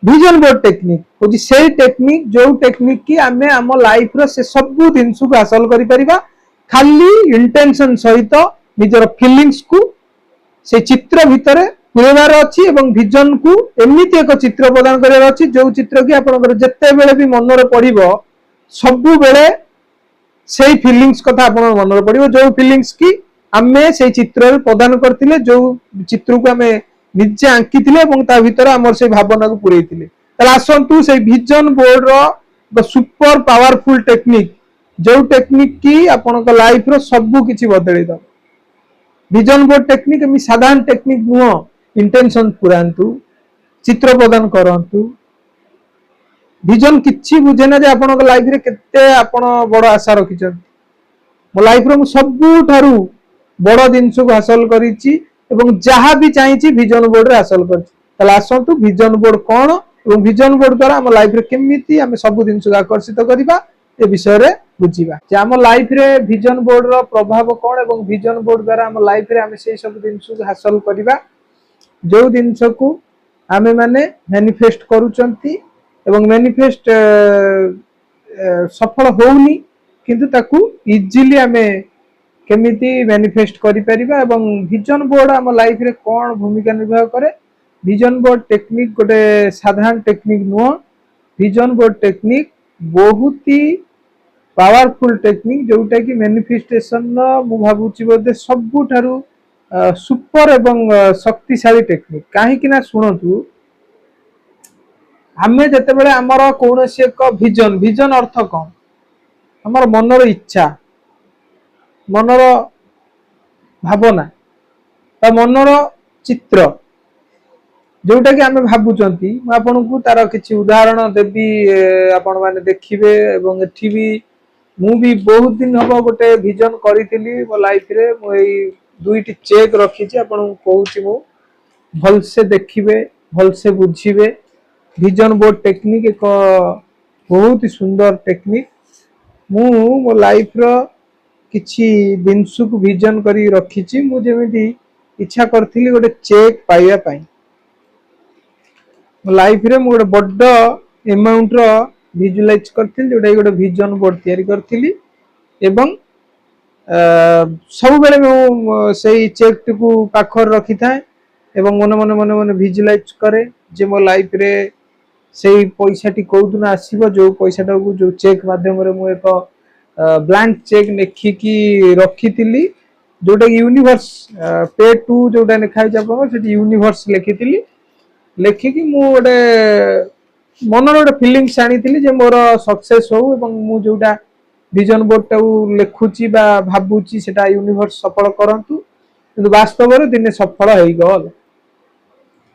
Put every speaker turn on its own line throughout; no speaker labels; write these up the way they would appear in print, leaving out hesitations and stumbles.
Vision board technique हूँ से technique जो टेक्निक की आम आम लाइफ रो से सब जिन को हासिल करिपरिबा खाली इंटेंशन सहित निजर फीलिंग्स को से चित्र भितर पुरेबार अच्छी एवं विजन को एमती एक चित्र प्रदान करार अच्छी जो चित्र की आपंकर जिते बेले भी मनर पड़ो सबु बेले से फीलिंग्स कथा आप मन पड़ो जो फीलिंग्स की आमे से चित्र प्रदान करथिले जो चित्र को आमे निजे आंकी भितर आमर से भावना को पुरई आसतु से विजन बोर्ड रो सुपर पावरफुल टेक्निक जो टेक्निक की आपण लाइफ रो सबु किछि बदलै दो विजन बोर्ड टेक्निक एमि साधारण टेक्निक नुह इंटेंशन पुरांतु चित्र प्रदान करंतु विजन किछि बुझे ना जे आपण लाइफ रे केते आपण बड़ आशा रखिछन मो लाइफ रो सबु थारु बड़ जिंस को हासिल करिछि एवं जहाँ भी चाहिए विजन बोर्ड रे हासिल कर आसतु विजन बोर्ड कौन और विजन बोर्ड द्वारा आम लाइफ रे केमिति आमे सब जिन को आकर्षित करबा ए विषय रे बुझीबा जे आम लाइफ रे विजन बोर्ड रो प्रभाव कौन एवं विजन बोर्ड द्वारा आम लाइफ रे आमे से सब जिन को हासिल करबा जो जिन को आमे माने मैनिफेस्ट करूचंती एवं मैनिफेस्ट सफल होउनी किंतु ताकू इजीली आमे केमिति मैनिफेस्ट करि परिबा एवं विजन बोर्ड आम लाइफ रे कौन भूमिका निर्वाह करे विजन बोर्ड टेक्निक गोटे साधारण टेक्निक नुह विजन बोर्ड टेक्निक बहुत ही पावरफुल टेक्निक जोटा कि मैनिफेस्टेशन मु भाबुची बोधे सबुठारु सुपर एवं शक्तिशाली टेक्निक कहीं कि ना सुनतु आमे जते बेले हमर कोनोसी एक विजन विजन अर्थ कौन हमर मनर इच्छा मनर भावना मनर चित्र जोटा कि आम भावुंट आपन को तार किसी उदाहरण देवी आपण मैंने देखिए एवं एठी भी मु भी बहुत दिन हम गोटे विजन करी मो लाइफ रे मो दुईटी चेक रखी आपन कहूँ मु भल से देखिए भल से बुझे विजन बोर्ड टेक्निक एक बहुत ही सुंदर टेक्निक मु मो लाइफ रो किछि जिनस को विजन करी रखी मुझे इच्छा करथिली गोटे चेक पाइबा पाई लाइफ रे गोटे बड़ अमाउंट रो विजुअलाइज करथिली जोटा गोटे विजन बोर्ड तैयारी करथिली एवं सब बेले मु सेही चेक को पाखर रखी थाए एवं मन मन मन मन विजुअलाइज करे जे मो लाइफ रे सेही पैसाटी कोउदुना आसीबो जो पैसाटा को जो चेक माध्यम रे मु एक ब्लैंक चेक लिखिकी रखी जोटा यूनिवर्स पे टू जोटा लिखाई यूनिवर्स लिखी लिखिकी गोटे मनर गोटे फिलिंग्स आनी जे मोर सक्सेस हो एवं मु जोटा विजन बोर्ड टा लिखुची बा भाबुची सेटा यूनिवर्स सफल करंतु किंतु वास्तव रे दिने सफल होई गल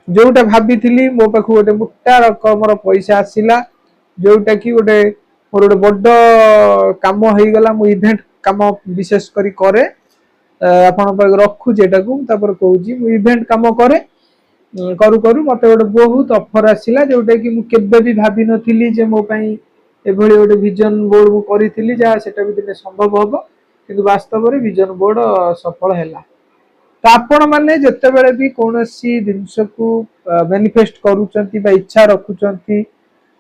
जोटा भाबी मो पाखु गोटे मोटा रकमर पैसा आसिला जोटा कि गोटे मोर गोटे बड़ काम हो गला मु इवेंट काम विशेष करी करे आपण पर रखु जेटा को तापर कहूची मु इवेंट काम करे करू करू मते गोटे बहुत ऑफर आसिला जोटा कि मु केबे भी भाबी नथिली जे मो पई एभली गोटे विजन बोर्ड मु करिथिली जा सेटा भी दिने संभव होबो किंतु वास्तव रे विजन बोर्ड सफल हैला तो आपण माने जते बेले भी कोनोसी जिंस को मैनिफेस्ट करूचंती बा इच्छा रखुचंती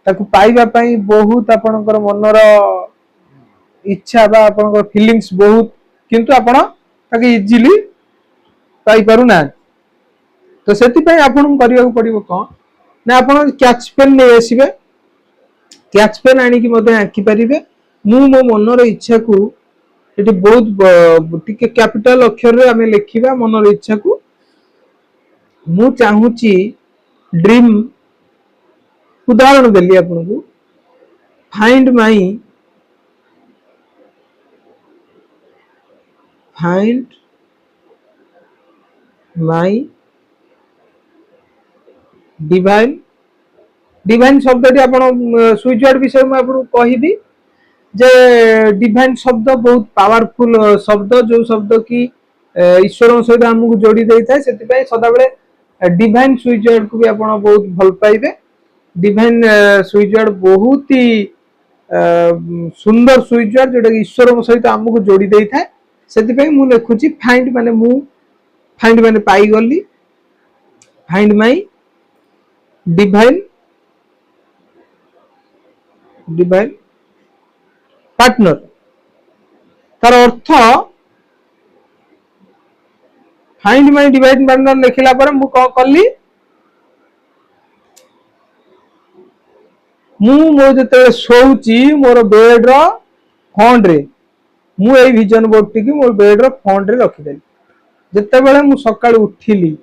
ताकू पाइबा पाई बहुत आपनकर मनर इच्छा बा आपनकर फीलिंग्स बहुत किंतु आपण ताके इजीली पाई पारु ना तो सेति पई आपन करिया को पड़िबो कोन ना आपण कैच पेन नै आसीबे कैच पेन आनी कि मते आंकी परिबे मु मो मनर इच्छा को एटी बहुत टिके कैपिटल अक्षर रे हमें लिखिबा मनर इच्छा को मु चाहूची ड्रीम उदाहरण देली आपन को फाइंड माई डिवाइन शब्द आपण स्विच वर्ड विषय में आपन कहिबी जे डिवाइन शब्द बहुत पावरफुल शब्द जो शब्द की ईश्वर सहित हमको जोड़ी देता है सदा बेले डिवाइन स्विच वर्ड को भी आपण बहुत भल पाइबे डिवाइन स्विच वर्ड बहुत ही सुंदर स्विच वर्ड जोटा ईश्वर सहित हमको जोड़ी देता है से मु लिखुची फाइंड माने पाई गली find my divine divine partner तार अर्थ फाइंड माय डिवाइन पार्टनर लिखला पर मु कौन कली मु मो जते सोउची मोर बेड रो फंड रे मु ए विजन बोर्ड टी मोर बेड रो फंड रे रखी देली जते बेले मु सकाळ उठिली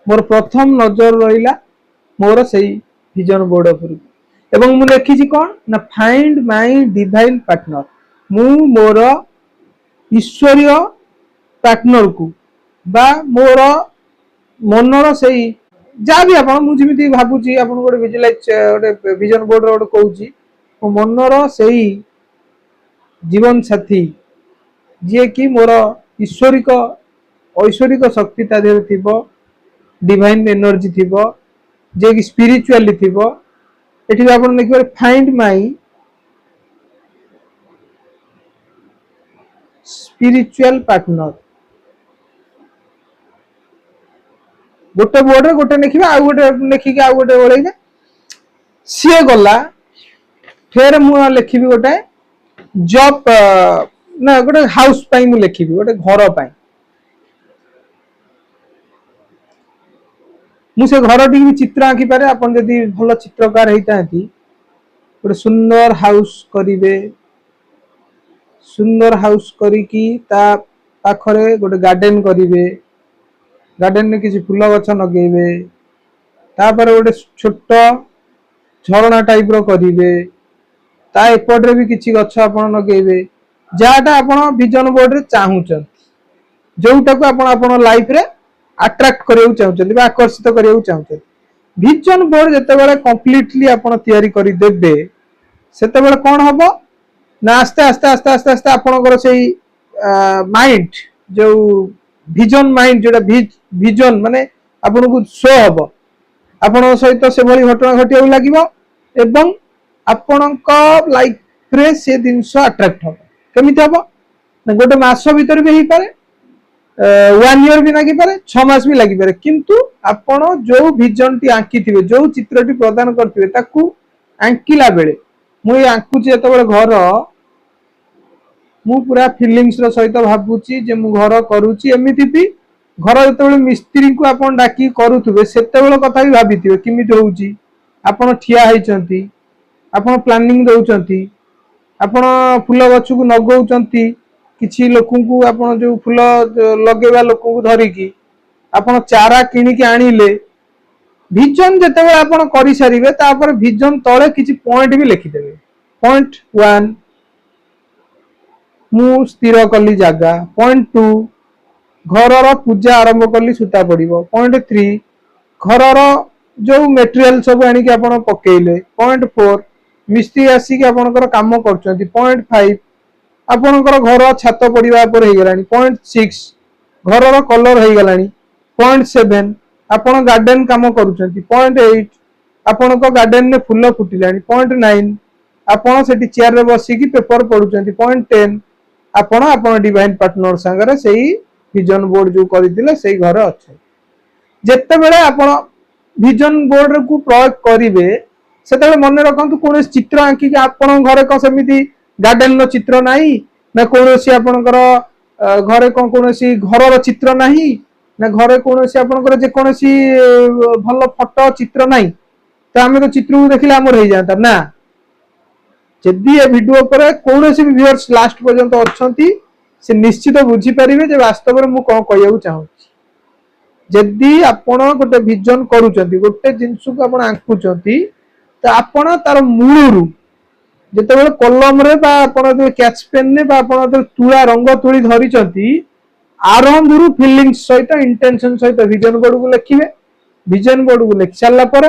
मोर प्रथम नजर रहिला मोर सही विजन बोर्ड पर एवं मु लिखी छी कोन ना फाइंड माय डिवाइन पार्टनर मु मोर ईश्वरीय पार्टनर को बा मोर मनर सही जहाँ भी आपण मु जेमिति भाबुची आपण गोटे विजुअलाइज गोटे विजन बोर्ड रो कहूची मो मनर सही जीवन साथी जे कि मोर ईश्वरिक ऐश्वरिक शक्ति ता देह थिबो डिवाइन एनर्जी थिबो जे कि स्पिरिचुअली थिबो एठी आपण लिखिबे फाइंड माय स्पिरिचुअल पार्टनर गोटे बोर्ड रे गोटे लिखिबे आ गोटे लिखिके आ गोटे ओळैबे सी गला फेर मु लिखिबी गोटे जॉब ना गोटे हाउस पाई मु लिखिबी गोटे घर पाई मु से घर टी भी चित्र आंकी पारे अपन जदी भलो चित्रकार हेतांती गोटे सुंदर हाउस करिवे सुंदर हाउस करी की ता पाखरे गोटे गार्डन करिवे गार्डन में किसी फूल गछ लगेबे तापर गोटे छोट झरणा टाइप रो करिवे ता एपट रे भी किसी गछ आपण लगेबे जाटा आपण विजन बोर्ड रे चाहूचन जोटा को आपण आपण लाइफ रे अट्रैक्ट करियो चाहूचन बा आकर्षित करियो चाहूचन विजन बोर्ड जते बेले कंप्लीटली आपण तयारी करि देबे सेते बेले कोन हबो ना आस्ते आस्ते आस्ते आस्ते आस्ते आपणकर से माइंड जो विजन माइंड जोटा विजन माने आपन को शो हबो आपन सहित से भली घटना घटिया लागिबो एवं आपणक लाइफ रे से जिनस अट्रैक्ट हबो केमिति हबो ना गोटे मास भीतर भी हेई पारे 1 ईयर भी लागी पारे 6 मास भी लागी पारे किंतु आपण जो विजन टी आंकी थिबे जो चित्र टी प्रदान करथिबे ताकू आंकीला बेले मु ए आंकुची जतबेले घर मु पूरा फीलिंग्स रो सहित भाबुची जे मु घर करूची एमिति भी घर जतबेले मिस्त्री को आपण डाकी करूथबे सेतेबेले कथा भी भाबिथिबे किमिति होउची आपण ठिया हैचंती आपण प्लानिंग दउचंती आपण फूल गछ को नगौचंती किछि लोकन को आपण जो फूल लगेबा लोकन को धरी की आपण चारा किनी के आनिले विजन जतबेले आपण करि सारिबे तापर विजन तळे किछि पॉइंट भी लिखि देबे पॉइंट 1 मु स्थिर कली जागा पॉइंट 2 घरर पूजा आरंभ कली सुता पड़िबो पॉइंट 3 घरर जो मटेरियल सब आनी के आपण पकेइले पॉइंट 4 मिस्त्री आसी के आपनकर काम करचंती पॉइंट 5 आपनकर घर छात पड़िबा पर हे गलानी पॉइंट 6 घरर कलर हे गलानी पॉइंट 7 आपण गार्डन काम करूचंती पॉइंट 8 आपनकर गार्डन ने फूल फुटिलानी पॉइंट 9 आपण सेठी चेयर रे बसी की पेपर पढुचंती पॉइंट 10 आपण आपण डिवाइन पार्टनर संगरे सेही विजन बोर्ड जो करिदिले सेही घर अछि जत्ते बेले आपण विजन बोर्ड को प्रयोग करिवे सेते मन रखंतु कोन चित्र आंकी के आपण घरे को समिति गार्डन नो चित्र नाही ना कोनोसी आपणकर घरे कोनोसी घरर चित्र नाही ना घरे कोनोसी आपणकर जे कोनोसी भलो फोटो चित्र नाही त हमें तो चित्र को देखिला हमर हे जाता ना जदि ए वीडियो पर कोनोसी भी व्यूअर्स लास्ट पर्यंत अछंती से निश्चित बुझी परिबे जे वास्तव में मु कोन कहयौ चाहू जदि आपण गोटे विजन करूचंती गोटे जिंस को आपण आंकुचंती त आपण तार मूलरू जते बेले कलम रे बा आपण जे कैच पेन ने बा आपण जे तुळा रंग तुळी धरिचंती आरंभरू फीलिंग्स सहित इंटेंशन सहित विजन बोर्ड को लिखिबे विजन बोर्ड को लिख सारला परे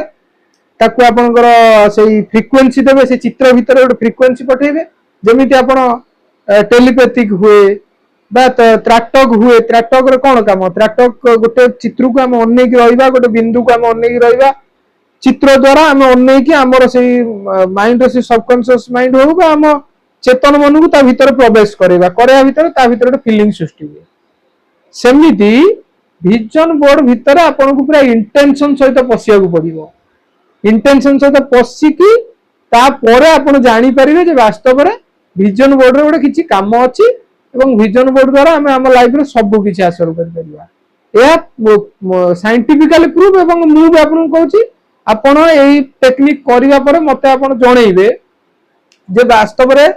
ताकू आपनकर सेही फ्रीक्वेंसी देबे से चित्र भीतर गोटे फ्रीक्वेंसी पठेबे जेमिति आपण टेलीपैथिक हुए बा त्राटक हुए त्राटक रे कोन काम त्राटक गोटे चित्र को हम अन्ने की रहिबा गोटे बिंदु को हम अन्ने की रहिबा चित्र द्वारा हम अन्ने की हमर से माइंड से सबकॉन्शियस माइंड हो बा हम चेतन मन को ता भीतर प्रवेश करेबा करेया भीतर ता भीतर गोटे फीलिंग सृष्टि हुए सेमिति विजन बोर्ड भीतर आपन को पूरा इंटेंशन सहित पसिया को पड़िबो इंटेंशन सहित पसी की तापर आपण जानी परिबे जे वास्तव रे विजन बोर्ड रे गोटे किछि काम अछि एवं विजन बोर्ड द्वारा आमे हम लाइफ रे सब किछि हासिल कर परिबा। या साइंटिफिकली प्रूफ एवं मु भी आपन कहूची आपण एई टेक्निक करिवा पर मते आपण जणैबे जे वास्तव रे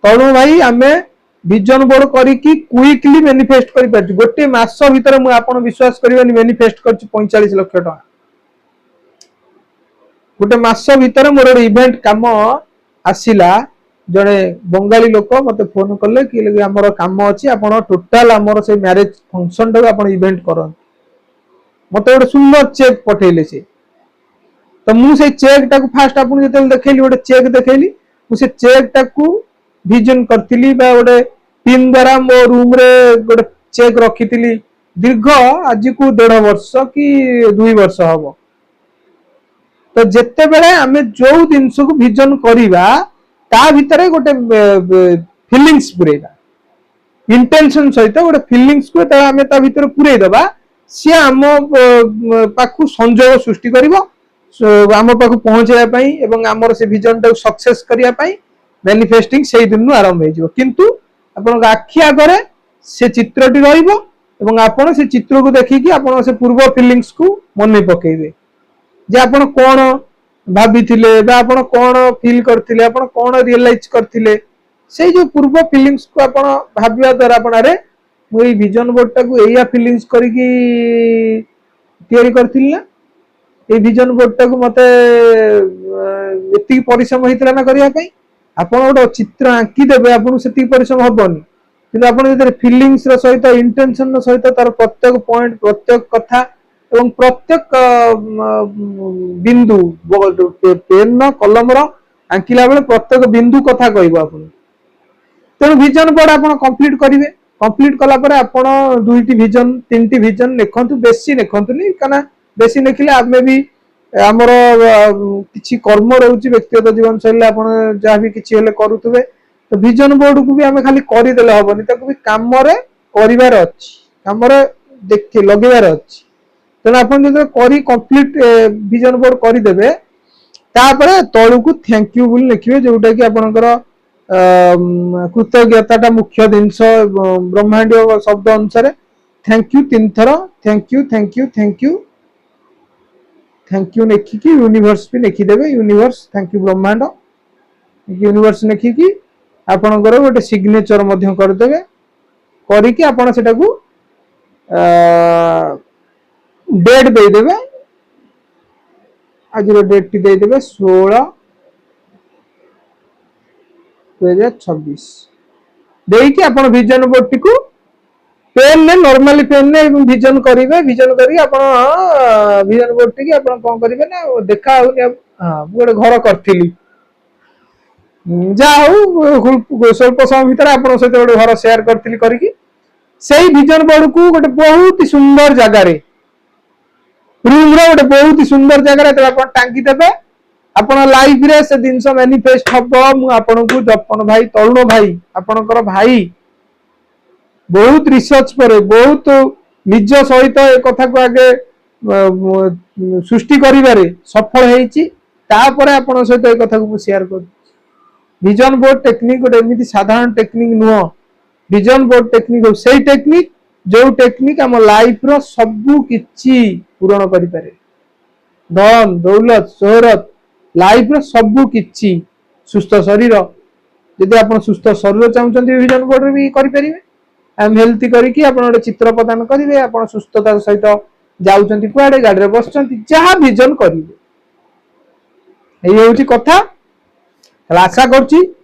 तणु भाई आमे विजन बोर्ड करी की क्विकली मैनिफेस्ट करि पाछि। गोटे मास भीतर मु आपण विश्वास करिवानी मैनिफेस्ट करछि 45 लाख टका। गोटे मास भीतर मोर इवेंट काम आसिला। जड़े बंगाली लोक मते फोन कले कि लगे हमर काम अछि आपण टोटल हमर से मैरिज फंक्शन टाको आपण इवेंट करन। मते गोटे सुंदर चेक पठेले से तो मु से चेक टाको फास्ट आपण जते देखैली गोटे चेक देखैली मु से चेक टाको विजन करथिली बा गोटे पिन द्वारा मो रूम रे गोटे चेक रखिथिली दीर्घ आज को 1.5 वर्ष कि 2 वर्ष हबो। तो जेते बेले आमे जो जिंस को विजन करिवा ता भीतर गोटे फीलिंग्स पुरेगा इंटेंशन सहित गोटे फीलिंग्स को ता आमे ता भीतर पुरे दबा से आम पाखु संजोग सृष्टि करिवो आम पाखु पहुंचया पई एवं हमर से विजन टा सक्सेस करिया पई मैनिफेस्टिंग सेही दिन आरंभ हो। किंतु आपण आखि आगरे से चित्रटी रहिबो एवं आपण से चित्र को देखि आपण से पूर्व फीलिंग्स को मन पकेइबे जे आपण कोन भाबिथिले बा आपण कोन फील करथिले आपण कोन रियलाइज करथिले से जो पूर्व फीलिंग्स को आपण भाबिया द्वारा आपण रे मु ए विजन बोर्ड टा को एया फीलिंग्स करी की तयारी करथिल ना ए विजन बोर्ड टा को मते एति परिश्रम हितला ना करिया पई आपण ओडो चित्र आंकी देबे आपण सेति परिश्रम हबनी किंतु आपण जे फीलिंग्स रो सहित इंटेंशन रो सहित तार प्रत्येक पॉइंट प्रत्येक कथा एवं प्रत्येक बिंदु पेन कलम आंकिला बेले प्रत्येक बिंदु कथा कहबो आपण। तेणु विजन बोर्ड आपण कंप्लीट करिवे। कंप्लीट कला परे आपण 2टी विजन 3टी विजन लिखंतु बेसी लिखंतुनी कना बेसी लिखिले आमे भी हमर किछि कर्म रहउची व्यक्तिगत जीवन शैली आपण जहा भी किछि हेले करूतबे तो विजन बोर्ड को भी आमे खाली करि देले हबनी ताको भी काम रे करिवार अछि काम रे देखि लगेवार अछि। तेना आपण जदि करी कंप्लीट विजन बोर्ड करि देबे तापरे तळु को थैंक यू बोल लिखिबे जोटा कि आपनकर कृतज्ञताटा मुख्य जिंस ब्रह्मांडीय शब्द अनुसार थैंक यू 3 थर thank you thank you thank you thank you लिखि कि यूनिवर्स भी लिखि देबे यूनिवर्स थैंक यू ब्रह्मांड यूनिवर्स लिखि कि आपनकर गोटे सिग्नेचर मध्य कर देबे करी कि आपण सेटा को डेट दे देबे आज डेट टी दे देबे 16/2026 देई कि आपण विजन बोर्ड टी को पेन ने नॉर्मली पेन ने विजन करिवे विजन करी आपण विजन बोर्ड टी कि आपण कोन करिवे ना देखा हो हां गोटे घर करथिली जा हो स्वल्प समय भीतर आपण से गोटे घर शेयर करथिली करी कि सेही विजन बोर्ड को गोटे बहुत ही सुंदर जगह रे रूम रे गोटे बहुत ही सुंदर जगह रे आपण टांगी देबे आपण लाइफ रे से दिन मैनिफेस्ट हबो। मु आपण को जपन भाई तरुण भाई आपणकर भाई बहुत रिसर्च पर बहुत निज सहित ए कथा को आगे सृष्टि करिवारे सफल हेची तापरे आपण सहित ए कथा को शेयर कर। विजन बोर्ड टेक्निक गोटे एमिति साधारण टेक्निक नुह विजन बोर्ड टेक्निक सेही टेक्निक जो टेक्निक हम लाइफ रो सबु किछि पूर्ण करि पारे धन दौलत शोहरत लाइफ रो सबु किछि सुस्थ शरीर यदि आपण सुस्थ शरीर चाहउछन्ती विजन बोर्ड रे भी करि परिबे हम हेल्थी करी कि आपण गोटे चित्र प्रदान करिवे आपण सुस्थता सहित जाउछन्ती कुआडे गाडी रे बसछन्ती जहा विजन करिवे एई होउची कथा। आशा करछि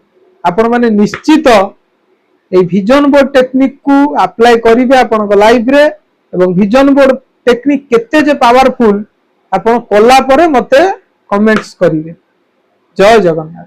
आपण माने निश्चित ए विजन बोर्ड टेक्निक को अप्लाई करिवे आपण लाइफ रे एवं विजन बोर्ड टेक्निक केते जे पावरफुल आपण कला परे मते कमेंट्स करिवे। जय जगन्नाथ।